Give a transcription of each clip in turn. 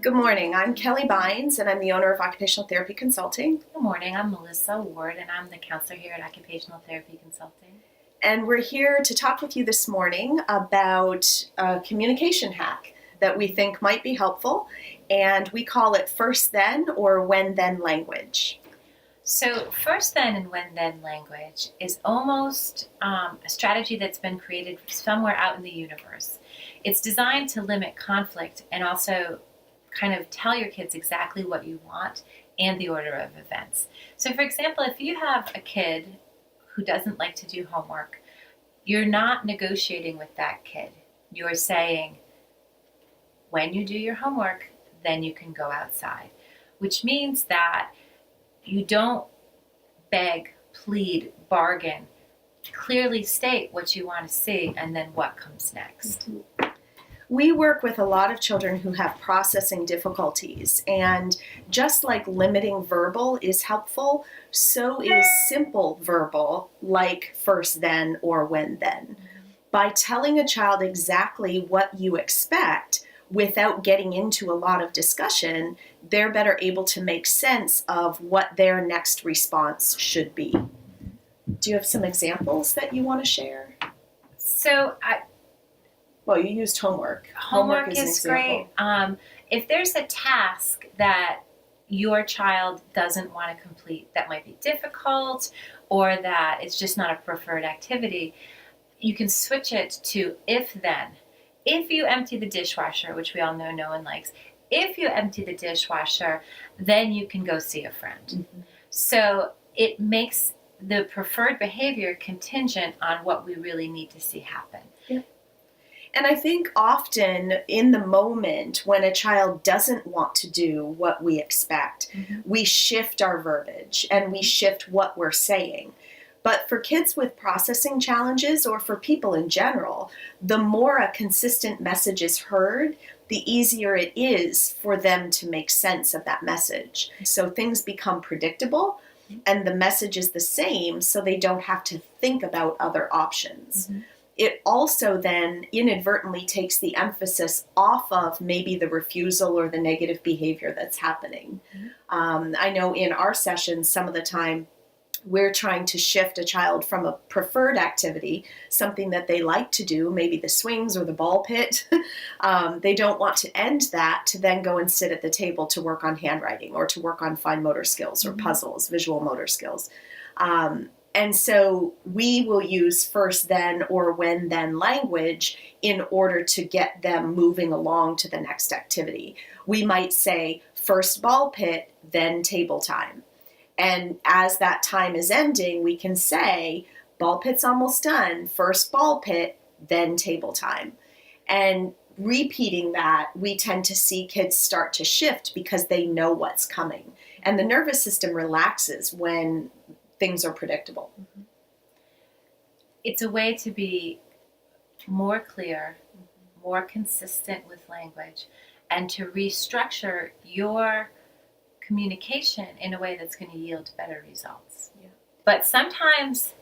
Good morning. I'm Kelly Bynes, and I'm the owner of Occupational Therapy Consulting. Good morning. I'm Melissa Ward, and I'm the counselor here at Occupational Therapy Consulting. And we're here to talk with you this morning about a communication hack that we think might be helpful, and we call it first then or when then language. So first then and when then language is almost a strategy that's been created somewhere out in the universe. It's designed to limit conflict and also kind of tell your kids exactly what you want and the order of events. So for example, if you have a kid who doesn't like to do homework, you're not negotiating with that kid. You're saying, when you do your homework, then you can go outside, which means that you don't beg, plead, bargain, clearly state what you want to see and then what comes next. We work with a lot of children who have processing difficulties, and just like limiting verbal is helpful, so is simple verbal, like first then or when then. By telling a child exactly what you expect without getting into a lot of discussion, they're better able to make sense of what their next response should be. Do you have some examples that you want to share? Well, you used homework. Homework is great. If there's a task that your child doesn't want to complete that might be difficult or that it's just not a preferred activity, you can switch it to if then. If you empty the dishwasher, which we all know no one likes, if you empty the dishwasher, then you can go see a friend. Mm-hmm. So it makes the preferred behavior contingent on what we really need to see happen. Yeah. And I think often in the moment when a child doesn't want to do what we expect, we shift our verbiage and we shift what we're saying. But for kids with processing challenges or for people in general, the more a consistent message is heard, the easier it is for them to make sense of that message. So things become predictable and the message is the same, so they don't have to think about other options. Mm-hmm. It also then inadvertently takes the emphasis off of maybe the refusal or the negative behavior that's happening. Mm-hmm. I know in our sessions, some of the time, we're trying to shift a child from a preferred activity, something that they like to do, maybe the swings or the ball pit. They don't want to end that to then go and sit at the table to work on handwriting or to work on fine motor skills or puzzles, visual motor skills. And so we will use first then or when then language in order to get them moving along to the next activity. We might say first ball pit, then table time. And as that time is ending, we can say ball pit's almost done, first ball pit, then table time. And repeating that, we tend to see kids start to shift because they know what's coming. And the nervous system relaxes when things are predictable. It's a way to be more clear, more consistent with language, and to restructure your communication in a way that's going to yield better results. Yeah. But sometimes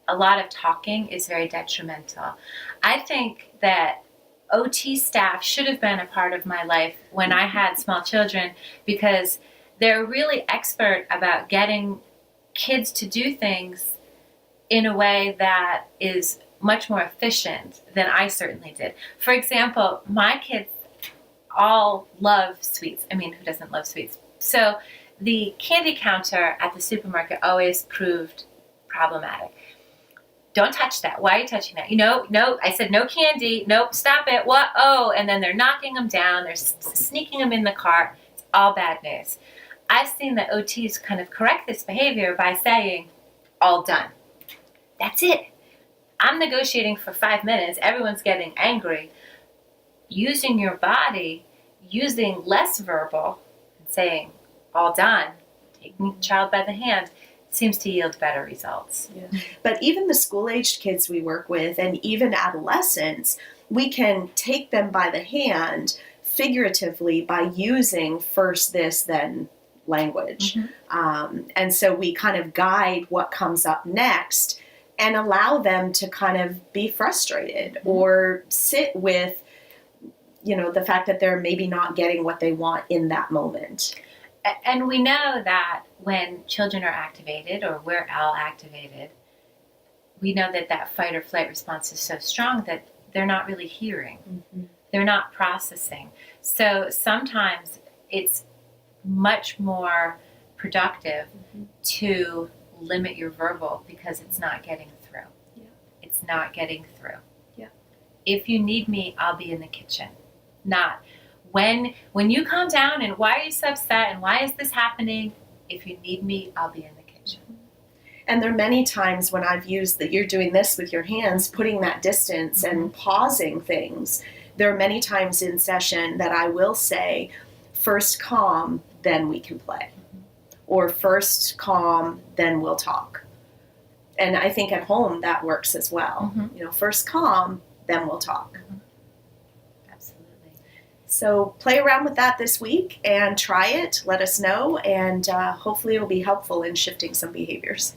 a lot of talking is very detrimental. I think that OT staff should have been a part of my life when I had small children because they're really expert about getting kids to do things in a way that is much more efficient than I certainly did. For example, my kids all love sweets. I mean, who doesn't love sweets? So the candy counter at the supermarket always proved problematic. Don't touch that. Why are you touching that? No, I said no candy. Nope, stop it. What? Oh, and then they're knocking them down. They're sneaking them in the cart. It's all bad news. I've seen the OTs kind of correct this behavior by saying, all done. That's it. I'm negotiating for 5 minutes. Everyone's getting angry. Using your body, using less verbal, and saying, all done, taking the child by the hand, seems to yield better results. Yeah. But even the school-aged kids we work with, and even adolescents, we can take them by the hand figuratively by using first this, then language. And so we kind of guide what comes up next and allow them to kind of be frustrated or sit with the fact that they're maybe not getting what they want in that moment. And we know that when children are activated, or we're all activated, we know that fight or flight response is so strong that they're not really hearing. Mm-hmm. They're not processing. So sometimes it's much more productive to limit your verbal because it's not getting through. Yeah. It's not getting through. Yeah. If you need me, I'll be in the kitchen. Not when you calm down and why are you so upset and why is this happening? If you need me, I'll be in the kitchen. And there are many times when I've used that you're doing this with your hands, putting that distance and pausing things. There are many times in session that I will say, first calm, then we can play. Or first calm, then we'll talk. And I think at home that works as well. First calm, then we'll talk. Absolutely. So play around with that this week and try it. Let us know, and hopefully it'll be helpful in shifting some behaviors.